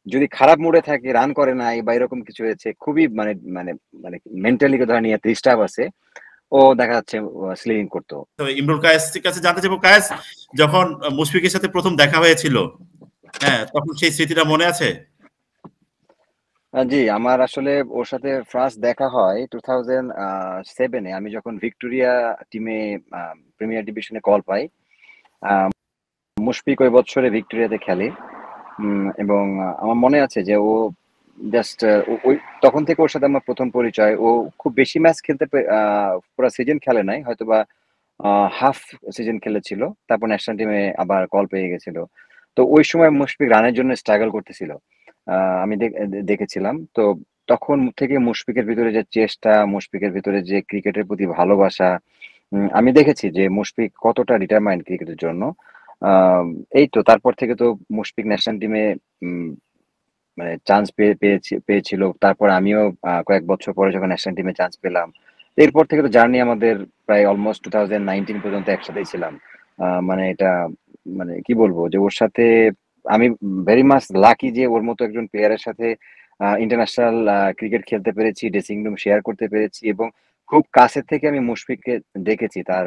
যদি খারাপ মুডে থাকে, রান করে নাই বা এরকম কিছু হয়েছে, খুবই মানে মানে মানে মেন্টালি ধরেন ইয়াতে ডিস্টার্ব আছে, ও দেখা যাচ্ছে স্লিপিং করতো। তো ইমরুল কায়েসের কাছে জানতে চাইবো, কায়েস যখন মুশফিকের সাথে প্রথম দেখা হয়েছিল, হ্যাঁ, তখন সেই স্মৃতিটা মনে আছে? জি, আমার আসলে ওর সাথে ফার্স্ট দেখা হয় 2007 এ, আমি যখন ভিক্টোরিয়া টিমে প্রিমিয়ার ডিভিশনে কল পাই। মুশফিক ওই বছরে ভিক্টোরিয়াতে খেলে, এবং আমার মনে আছে যে ও জাস্ট ওই তখন থেকে ওর সাথে আমার প্রথম পরিচয়। ও খুব বেশি ম্যাচ খেলতে পুরো সিজন খেলে নাই, হয়তোবা হাফ সিজন খেলেছিল, তারপর ন্যাশনাল টিমে আবার কল পেয়ে গেছিল। তো ওই সময় মুশফিক রানের জন্য স্ট্রাগল করতেছিল, আমি দেখেছিলাম। তো তখন থেকে মুশফিকের ভিতরে যে চেষ্টা, মুশফিকের ভিতরে যে ক্রিকেটের প্রতি ভালোবাসা, আমি দেখেছি যে মুশফিক কতটা ডিটারমাইন্ড ক্রিকেটের জন্য। আহ, এই তো তারপর থেকে তো মুশফিক ন্যাশনাল টিমে মানে চান্স পেয়েছিল। তারপর আমিও কয়েক বছর পরে যখন ন্যাশনাল টিমে চান্স পেলাম, এরপর থেকে তো জার্নি আমাদের প্রায় অলমোস্ট 2019 পর্যন্ত একসাথেই ছিলাম। মানে এটা, মানে কি বলবো, যে ওর সাথে আমি ভেরি মাচ লাকি যে ওর মতো একজন প্লেয়ারের সাথে ইন্টারন্যাশনাল ক্রিকেট খেলতে পেরেছি, ড্রেসিং রুম শেয়ার করতে পেরেছি, এবং খুব কাছের থেকে আমি মুশফিককে দেখেছি তার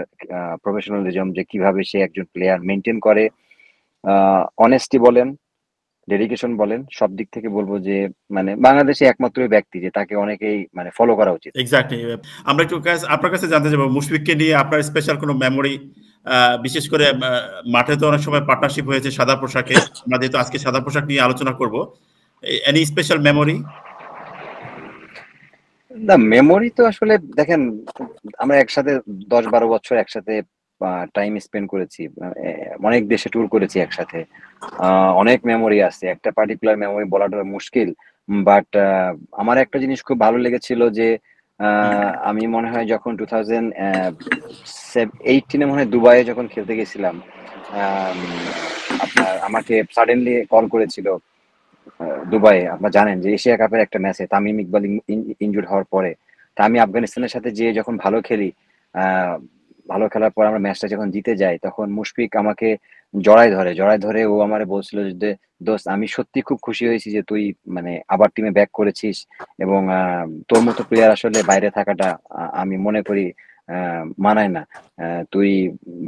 প্রফেশনালিজম, যে কিভাবে সে একজন প্লেয়ার মেনটেন করে। অনেস্টি বলেন, ডেডিকেশন বলেন, সব দিক থেকে বলবো যে মানে বাংলাদেশে একমাত্র ব্যক্তি যে তাকে অনেকেই মানে ফলো করা উচিত। এক্স্যাক্টলি। আমরা একটু আপনার কাছে জানতে চাইবো, মুশফিককে নিয়ে আপনার স্পেশাল কোনো মেমোরি, বিশেষ করে মাঠে তো অনেক সময় পার্টনারশিপ হয়েছে সাদা পোশাকে, আমরা যেহেতু আজকে সাদা পোশাক নিয়ে আলোচনা করব, এনি স্পেশাল মেমোরি? না, মেমোরি তো আসলে দেখেন, আমরা একসাথে 10-12 বছর একসাথে টাইম স্পেন্ড করেছি, অনেক দেশে ট্যুর করেছি একসাথে। অনেক মেমোরি আছে, একটা পার্টিকুলার মেমোরি বলাটা মুশকিল। বাট আমার একটা জিনিস খুব ভালো লেগেছিল যে আমি মনে হয় যখন 2018-এ মনে হয় দুবাইয়ে যখন খেলতে গেছিলাম, আম, আপনার আমাকে সাডেনলি কল করেছিল দুবাইয়ে। আপনারা জানেন যে এশিয়া কাপের একটা ম্যাচে তামিম ইকবাল ইনজুর্ড হওয়ার পরে, তা আমি আফগানিস্তানের সাথে যেয়ে যখন ভালো খেলি, আহ, ভালো খেলার পর আমরা ম্যাচটা যখন জিতে যাই, তখন মুশফিক আমাকে জড়ায় ধরে ও আমারে বলছিল যে দোস্ত, আমি সত্যি খুব খুশি হয়েছি যে তুই মানে আবার টিমে ব্যাক করেছিস, এবং তোর মতো প্লেয়ার আসলে বাইরে থাকাটা আমি মনে করি মানায় না। তুই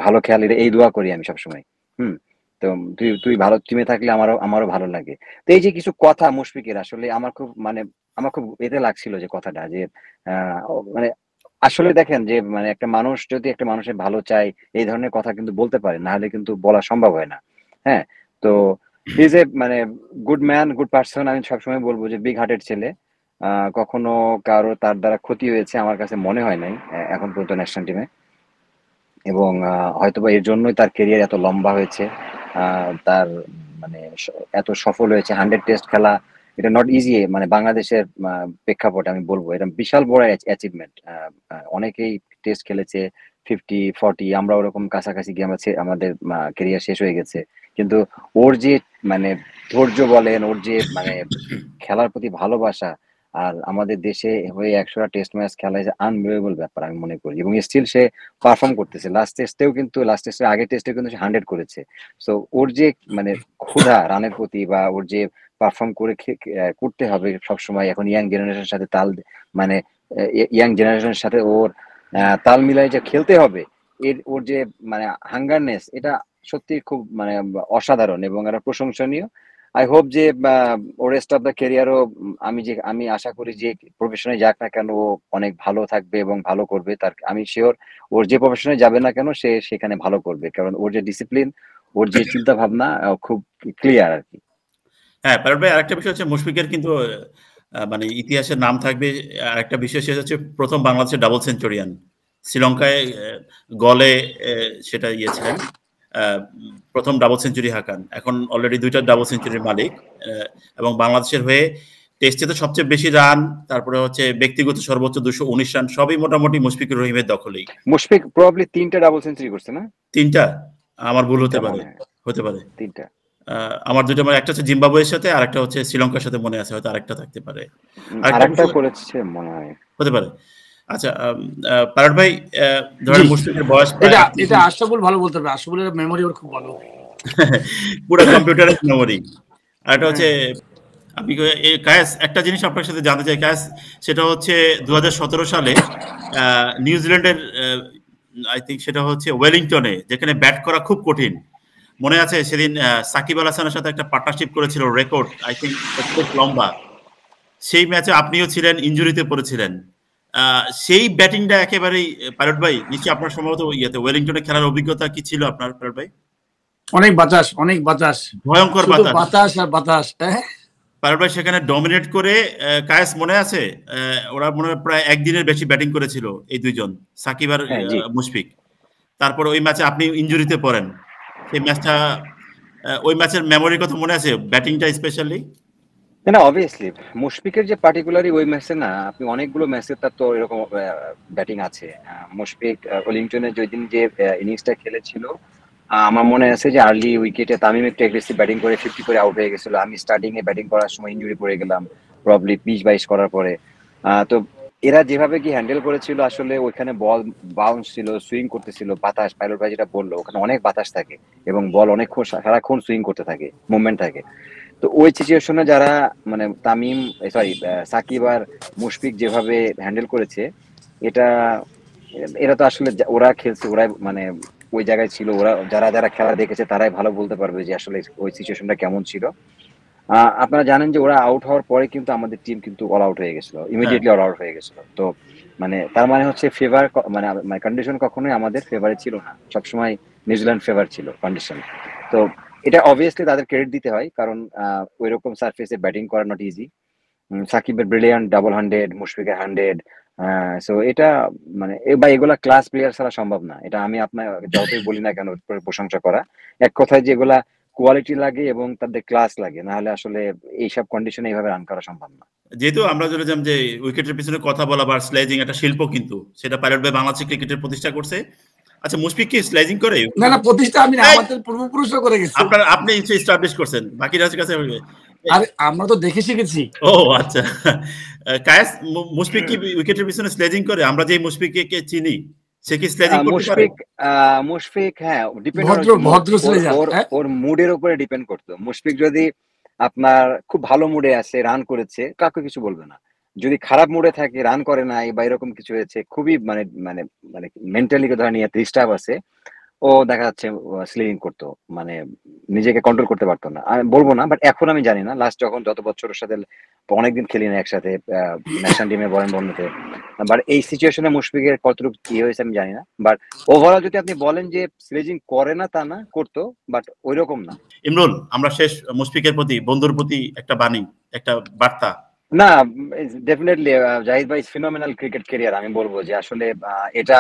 ভালো খেয়াল, এই দোয়া করি আমি সবসময়। হুম। তো তুই তুই ভালো টিমে থাকলে আমারও ভালো লাগে। তো এই যে কিছু কথা মুশফিকের, আসলে আমার খুব এতে লাগছিল যে কথাটা যে মানে আসলে দেখেন যে মানে একটা মানুষ যদি একটা মানুষের ভালো চায়, এই ধরনের কথা কিন্তু বলতে পারে, না হলে কিন্তু বলা সম্ভব হয় না। হ্যাঁ। তো ইজ এ মানে গুড ম্যান, গুড পার্সন। আমি সবসময় বলবো যে বিগ হার্টেড ছেলে। কখনো কারো তার দ্বারা ক্ষতি হয়েছে আমার কাছে মনে হয় নাই এখন পর্যন্ত ন্যাশনাল টিমে। এবং হয়তোবা এর জন্যই তার কেরিয়ার এত লম্বা হয়েছে। তার মানে এত সফল হয়েছে, 100 টেস্ট খেলা, এটা নট ইজি। মানে বাংলাদেশের প্রেক্ষাপটে আমি বলবো এটা বিশাল বড় অ্যাচিভমেন্ট। অনেকেই টেস্ট খেলেছে 50-40, আমরা ওরকম কাছাকাছি গিয়ে আমাদের কেরিয়ার শেষ হয়ে গেছে। কিন্তু ওর যে মানে ধৈর্য বলেন, ওর যে মানে খেলার প্রতি ভালোবাসা, আর আমাদের দেশে হয়ে 100টা টেস্ট ম্যাচ খেলা যে আনবিলিভেবল ব্যাপার আমি মনে করি। এবং স্টিল সে পারফর্ম করতেছে। লাস্ট টেস্টের আগের টেস্টে কিন্তু সে 100 করেছে। সো ওর যে মানে ক্ষুধা রানের প্রতি, বা ওর যে পারফর্ম করতে হবে সবসময়, এখন ইয়াং জেনারেশনের সাথে মানে ইয়াং জেনারেশনের সাথে ওর তাল মিলাই যে খেলতে হবে, ওর যে মানে হাঙ্গারনেস, এটা সত্যি খুব মানে অসাধারণ এবং এটা প্রশংসনীয়। আই হোপ যে ওর রেস্ট অফ দ্য ক্যারিয়ারও, আমি আশা করি যে প্রফেশনে যাক না কেন ও অনেক ভালো থাকবে এবং ভালো করবে। তার আমি শিওর ওর যে প্রফেশনে যাবে না কেন সে সেখানে ভালো করবে, কারণ ওর যে ডিসিপ্লিন, ওর যে চিন্তা ভাবনা খুব ক্লিয়ার আর কি। হ্যাঁ, প্যারট ভাই, আরেকটা বিষয় হচ্ছে মুশফিকের কিন্তু মানে ইতিহাসের নাম থাকবে। আরেকটা বিষয় সেটা হচ্ছে প্রথম বাংলাদেশের ডাবল সেঞ্চুরিয়ান। শ্রীলঙ্কায় গলে সেটা ছিলেন। প্রথম ডাবল সেঞ্চুরি হাঁকান। এখন অলরেডি 2টা ডাবল সেঞ্চুরির মালিক। এবং বাংলাদেশের হয়ে টেস্টে তো সবচেয়ে বেশি রান, তারপরে হচ্ছে ব্যক্তিগত সর্বোচ্চ 219 রান, সবই মোটামুটি মুশফিকুর রহিমের দখলেই। মুশফিক প্রবাবলি 3টা ডাবল সেঞ্চুরি করছে না? 3টা? আমার ভুল 3টা হতে পারে। মনে হয়। হতে পারে। 3টা। আমার 2টা, মানে একটা হচ্ছে জিম্বাবুয়ের সাথে, আরেকটা হচ্ছে শ্রীলঙ্কার সাথে মনে আছে, হয়তো আরেকটা থাকতে পারে। আরেকটা আরেকটাও বিষয় করেছে মনে হয়। হতে পারে। আচ্ছা, প্যারট ভাই, জি, ধরেন মুশফিকের বয়স প্রায় এটা 38। এটা আশরাফুল ভালো বলতে পারবে, আশরাফুলের মেমোরি ওর খুব ভালো। পুরো কম্পিউটারের মেমোরি। আরেকটা হচ্ছে আমি কায়েস একটা জিনিস আপনার সাথে জানতে চাই কায়েস, সেটা হচ্ছে 2017 সালে নিউজিল্যান্ডের আই থিঙ্ক সেটা হচ্ছে ওয়েলিংটনে, যেখানে ব্যাট করা খুব কঠিন। মনে আছে সেদিন সাকিব আল হাসানের সাথে একটা পার্টনারশিপ করেছিল, রেকর্ড আই থিঙ্ক খুব লম্বা। সেই ম্যাচে আপনিও ছিলেন, ইনজুরিতে পড়েছিলেন। সেই ব্যাটিংটা একেবারেই, পাইলট ভাই নিশ্চয়ই আপনার সম্ভবত ইয়েতে ওয়েলিংটনে খেলার অভিজ্ঞতা কি ছিল আপনার, পাইলট ভাই? অনেক বাতাস, অনেক বাতাস, ভয়ঙ্কর শুধু বাতাস। বাতাস আর বাতাস। পাইলট ভাই সেখানে ডমিনেট করে, কায়েস মনে আছে ওরা মনে হয় প্রায় একদিনের বেশি ব্যাটিং করেছিল এই দুইজন, সাকিব আর হ্যাঁ, জি। মুশফিক। তারপর ওই ম্যাচে আপনি ইনজুরিতে পড়েন। সেই ম্যাচটা, ওই ম্যাচের মেমোরির কথা মনে আছে, ব্যাটিংটা স্পেশালি? না, অবভিয়াসলি মুশফিকের যে পার্টিকুলারলি ওই ম্যাচে না, আপনি অনেকগুলো ম্যাচে তার তো এরকম ব্যাটিং আছে। মুশফিক ওয়েলিংটনে যেই দিন যে ইনিংসটা খেলেছিল, আমার মনে আছে যে আর্লি উইকেটে তামিম একটু এগ্রেসিভ ব্যাটিং করে 50 করে আউট হয়ে গেছিল। আমি স্টার্টিং এ ব্যাটিং করার সময় ইনজুরি পড়ে গেলাম, প্রবলি 20-22 করার পরে। তো এরা যেভাবে কি হ্যান্ডেল করেছিল, আসলে ওইখানে বল বাউন্স ছিল, সুইং করতেছিল, বাতাস, পাইলট ভাই যেটা বললো, ওখানে অনেক বাতাস থাকে এবং বল অনেকক্ষণ সারাক্ষণ সুইং করতে থাকে, মুভমেন্ট থাকে। তো ওই সিচুয়েশনে যারা মানে তামিম, সরি, সাকিব আর মুশফিক যেভাবে হ্যান্ডেল করেছে, এটা এরা তো আসলে ওরা খেলছে, ওরাই মানে ওই জায়গায় ছিল, ওরা যারা যারা খেলা দেখেছে তারাই ভালো বলতে পারবে যে আসলে ওই সিচুয়েশনটা কেমন ছিল। আপনারা জানেন যে ওরা আউট হওয়ার পরে কিন্তু আমাদের টিম কিন্তু অল আউট হয়ে গেছিল, ইমিডিয়েটলি অল আউট হয়ে গেছিল। তো মানে তার মানে হচ্ছে ফেভার, মানে কন্ডিশন কখনোই আমাদের ফেভারে ছিল না, সবসময় নিউজিল্যান্ড ফেভার ছিল কন্ডিশন। তো এটা অবভিয়াসলি তাদের ক্রেডিট দিতে হয়, কারণ ওই রকম সারফেসে ব্যাটিং করা নট ইজি। সাকিবের ব্রিলিয়ান্ট ডাবল 100, মুশফিকের 100। সো এটা মানে বা এগুলা ক্লাস প্লেয়ার ছাড়া সম্ভব না। এটা আমি আপনার যতই বলি না কেন প্রশংসা করা, এক কথায় যেগুলা কোয়ালিটি লাগে এবং তাদের ক্লাস লাগে, না হলে আসলে এইসব কন্ডিশনে এইভাবে রান করা সম্ভব না। যেহেতু আমরা বলেছিলাম যে উইকেটের পিছনে কথা বলা বা স্লেজিং একটা শিল্প, কিন্তু সেটা পাইলট ভাই বাংলাদেশ ক্রিকেটের প্রতিষ্ঠা করছে। আচ্ছা, মুশফিক কি স্লেজিং করে? না, প্রতিষ্ঠা আমি না, আমাদের পূর্বপুরুষরা করে গেছে। আপনি এস্টাবলিশ করছেন, বাকিরা কাছে। আরে আমরা তো দেখে শিখেছি। ও আচ্ছা। কায়েস, মুশফিক কি উইকেটের পিছনে স্লেজিং করে? আমরা যে মুশফিককে চিনি, সে কি স্লেজিং করতে পারে? মুশফিক হ্যাঁ, ভদ্র স্লেজার। ওর মুডের উপরে ডিপেন্ড করতো। মুশফিক যদি আপনার খুব ভালো মুডে আছে, রান করেছে, কাউকে কিছু বলবে না। যদি খারাপ মুডে থাকে, রান করে নাই বা এরকম কিছু হয়েছে, খুবই মানে মানে মানে মেন্টালি ধরেন নিয়ে ডিস্টার্ব আছে, ও দেখা যাচ্ছে স্লিপিং করতো, মানে নিজেকে কন্ট্রোল করতে পারতো না। আমি বলবো না, বাট এখন আমি জানি না, লাস্ট যখন যত বছর ওর সাথে অনেকদিন খেলি না একসাথে ন্যাশনাল টিমে বলেন বন্ধুতে, বাট এই সিচুয়েশনে মুশফিকের কতটুকু কি হয়েছে আমি জানি না। বাট ওভারঅল যদি আপনি বলেন যে স্লেজিং করে না, তা না, করতো, বাট ওই রকম না। ইমরুল, আমরা শেষ মুশফিকের প্রতি, বন্ধুর প্রতি একটা বাণী, একটা বার্তা। না, ডেফিনেটলি জাহিদ ভাই ফিনোমিনাল ক্রিকেট ক্যারিয়ার। আমি বলবো যে আসলে এটা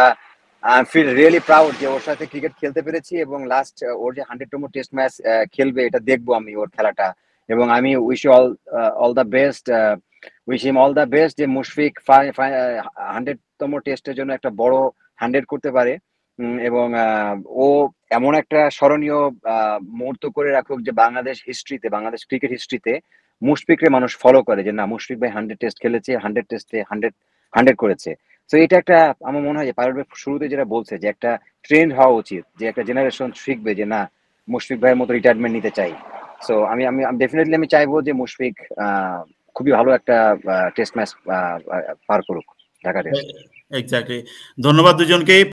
আই ফিল রিয়েলি প্রাউড যে ওর সাথে ক্রিকেট খেলতে পেরেছি, এবং লাস্ট ওর যে 100তম টেস্ট ম্যাচ খেলবে, এটা দেখবো আমি ওর খেলাটা। এবং আমি wish all the best, wish him all the best, যে মুশফিক 100তম টেস্টের জন্য একটা বড় 100 করতে পারে, এবং ও এমন একটা স্মরণীয় মুহূর্ত করে রাখুক যে বাংলাদেশ হিস্ট্রিতে, বাংলাদেশ ক্রিকেট হিস্ট্রিতে মুশফিকরে মানুষ ফলো করে, যে না, মুশফিক ভাই 100 টেস্ট খেলেছে, 100 টেস্টে 100 করেছে। তো এটা একটা, আমার মনে হয় যে পাইলট ভাই শুরুতে যেটা বলছে, যে একটা ট্রেন্ড হওয়া উচিত, যে একটা জেনারেশন শিখবে যে না, মুশফিক ভাইয়ের মতো রিটায়ারমেন্ট নিতে চাই। সো আমি আমি ডেফিনেটলি আমি চাইবো যে মুশফিক খুবই ভালো একটা টেস্ট ম্যাচ পার করুক, ঢাকা টেস্ট। এক্স্যাক্টলি। ধন্যবাদ দুজনকেই।